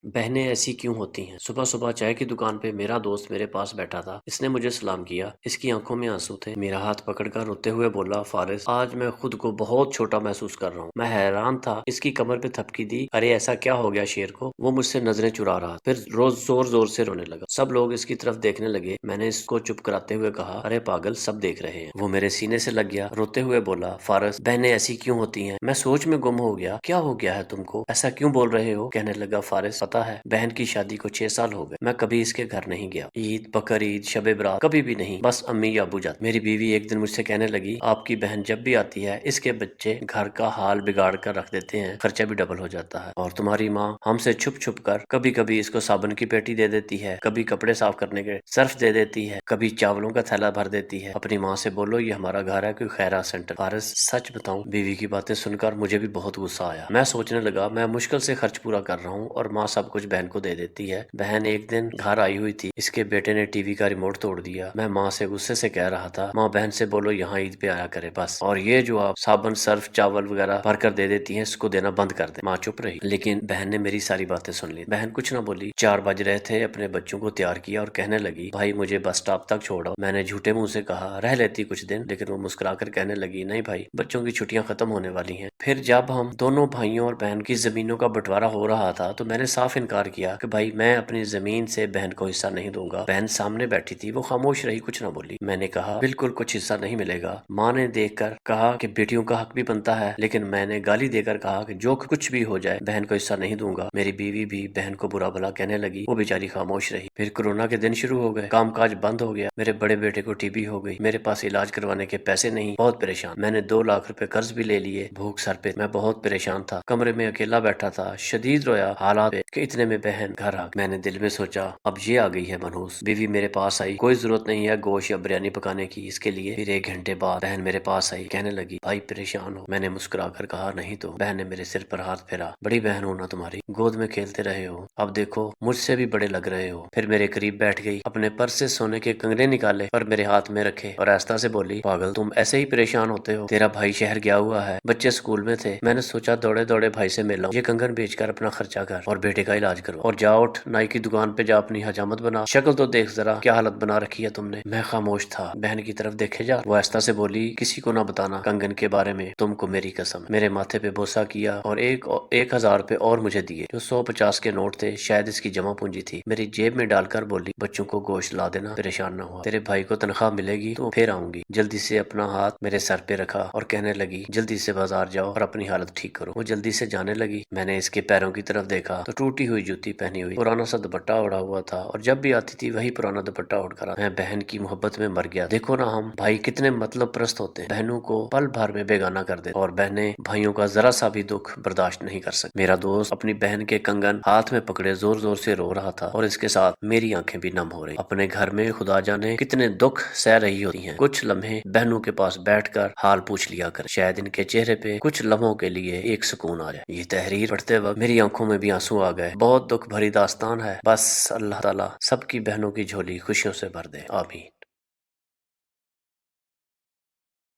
बहनें ऐसी क्यों होती हैं? सुबह सुबह चाय की दुकान पे मेरा दोस्त मेरे पास बैठा था। इसने मुझे सलाम किया। इसकी आंखों में आंसू थे। मेरा हाथ पकड़कर रोते हुए बोला, फारिस, आज मैं खुद को बहुत छोटा महसूस कर रहा हूँ। मैं हैरान था। इसकी कमर पे थपकी दी। अरे ऐसा क्या हो गया शेर को? वो मुझसे नजरें चुरा रहा, फिर रोज जोर जोर से रोने लगा। सब लोग इसकी तरफ देखने लगे। मैंने इसको चुप कराते हुए कहा, अरे पागल, सब देख रहे हैं। वो मेरे सीने से लग गया। रोते हुए बोला, फारिस, बहनें ऐसी क्यों होती हैं? मैं सोच में गुम हो गया। क्या हो गया है तुमको? ऐसा क्यों बोल रहे हो? कहने लगा, फारिस, पता है, बहन की शादी को 6 साल हो गए। मैं कभी इसके घर नहीं गया। ईद, बकरीद, शबे बरात कभी भी नहीं। बस अम्मी या अबू जाते। मेरी बीवी एक दिन मुझसे कहने लगी, आपकी बहन जब भी आती है इसके बच्चे घर का हाल बिगाड़ कर रख देते हैं, खर्चा भी डबल हो जाता है। और तुम्हारी माँ हमसे छुप छुप कर कभी कभी इसको साबुन की पेटी दे देती है, कभी कपड़े साफ करने के सर्फ दे देती है, कभी चावलों का थैला भर देती है। अपनी माँ से बोलो ये हमारा घर है, कोई खैरा सेंटर। फारिस, सच बताऊं, बीवी की बातें सुनकर मुझे भी बहुत गुस्सा आया। मैं सोचने लगा, मैं मुश्किल से खर्च पूरा कर रहा हूँ और माँ सब कुछ बहन को दे देती है। बहन एक दिन घर आई हुई थी। इसके बेटे ने टीवी का रिमोट तोड़ दिया। मैं माँ से गुस्से से कह रहा था, माँ बहन से बोलो यहाँ ईद पे आया करे बस। और ये जो आप साबुन सर्फ चावल वगैरह भर कर दे देती है, इसको देना बंद कर दे। माँ चुप रही, लेकिन बहन ने मेरी सारी बातें सुन ली। बहन कुछ न बोली। 4 बज रहे थे। अपने बच्चों को तैयार किया और कहने लगी, भाई मुझे बस स्टॉप तक छोड़ो। मैंने झूठे मुंह से कहा, रह लेती कुछ दिन, लेकिन वो मुस्कुराकर कहने लगी, नहीं भाई, बच्चों की छुट्टियां खत्म होने वाली हैं। फिर जब हम दोनों भाइयों और बहन की जमीनों का बंटवारा हो रहा था तो मैंने साफ इनकार किया कि भाई मैं अपनी जमीन से बहन को हिस्सा नहीं दूंगा। बहन सामने बैठी थी, वो खामोश रही, कुछ ना बोली। मैंने कहा, बिल्कुल कुछ हिस्सा नहीं मिलेगा। माँ ने देखकर कहा कि बेटियों का हक भी बनता है, लेकिन मैंने गाली देकर कहा कि जो कुछ भी हो जाए बहन को हिस्सा नहीं दूंगा। मेरी बीवी भी बहन को बुरा भला कहने लगी। वो बेचारी खामोश रही। फिर कोरोना के दिन शुरू हो गए। कामकाज बंद हो गया। मेरे बड़े बेटे को टीबी हो गई। मेरे पास इलाज करवाने के पैसे नहीं। बहुत परेशान। मैंने 2 लाख रुपए कर्ज भी ले लिए। भूख सर पे। मैं बहुत परेशान था। कमरे में अकेला बैठा था। शदीद रोया हालात पे कि इतने में बहन घर आ गई। मैंने दिल में सोचा, अब ये आ गई है मनहूस। बीवी मेरे पास आई। कोई जरूरत नहीं है गोश्त या बिरयानी पकाने की इसके लिए। फिर 1 घंटे बाद बहन मेरे पास आई। कहने लगी, भाई परेशान हो? मैंने मुस्कुराकर कहा, नहीं तो। बहन ने मेरे सिर पर हाथ फेरा। बड़ी बहन हो ना तुम्हारी, गोद में खेलते रहे हो, अब देखो मुझसे भी बड़े लग रहे हो। फिर मेरे करीब बैठ गई। अपने पर्स से सोने के कंगने निकाले और मेरे हाथ में रखे और आहिस्ता से बोली, पागल, तुम ऐसे ही परेशान होते हो? तेरा भाई शहर गया हुआ है, बच्चे स्कूल में थे। मैंने सोचा दौड़े दौड़े भाई से मिल लूं। ये कंगन बेचकर अपना खर्चा कर और बेटे का इलाज करो। और जा उठ, नाई की दुकान पे जा, अपनी हजामत बना। शक्ल तो देख जरा, क्या हालत बना रखी है तुमने। मैं खामोश था। बहन की तरफ देखे जा। वो आहिस्ता से बोली, किसी को ना बताना कंगन के बारे में, तुमको मेरी कसम। मेरे माथे पे बोसा किया और 1,000 रुपए और मुझे दिए, जो 150 के नोट थे। शायद इसकी जमा पूंजी थी। मेरी जेब में डालकर बोली, बच्चों को गोश्त ला देना, परेशान ना हुआ। तेरे भाई को तनख्वाह मिलेगी तो फिर आऊंगी। जल्दी से अपना हाथ मेरे सर पे रखा और कहने लगी, जल्दी से बाजार जाओ और अपनी हालत ठीक करो। वो जल्दी से जाने लगी। मैंने इसके पैरों की तरफ देखा तो टूटी हुई जूती पहनी हुई, पुराना सा दुपट्टा ओढ़ा हुआ था और जब भी आती थी वही पुराना दुपट्टा ओढ़कर। मैं बहन की मोहब्बत में मर गया। देखो ना, हम भाई कितने मतलब प्रस्त होते हैं। बहनों को पल भर में बेगाना कर देते और बहनें भाइयों का जरा सा भी दुख बर्दाश्त नहीं कर सकती। मेरा दोस्त अपनी बहन के कंगन हाथ में पकड़े जोर जोर से रो रहा था और इसके साथ मेरी आंखें भी नम हो रही। अपने घर में खुदा जाने कितने दुख सह रही होती हैं। कुछ लम्हे बहनों के पास बैठकर हाल पूछ लिया कर, शायद इनके चेहरे पे कुछ लम्हों के लिए एक सुकून आ जाए। ये तहरीर पढ़ते वक्त मेरी आंखों में भी आंसू आ गए। बहुत दुख भरी दास्तान है। बस अल्लाह ताला सबकी बहनों की झोली खुशियों से भर दे। आमीन।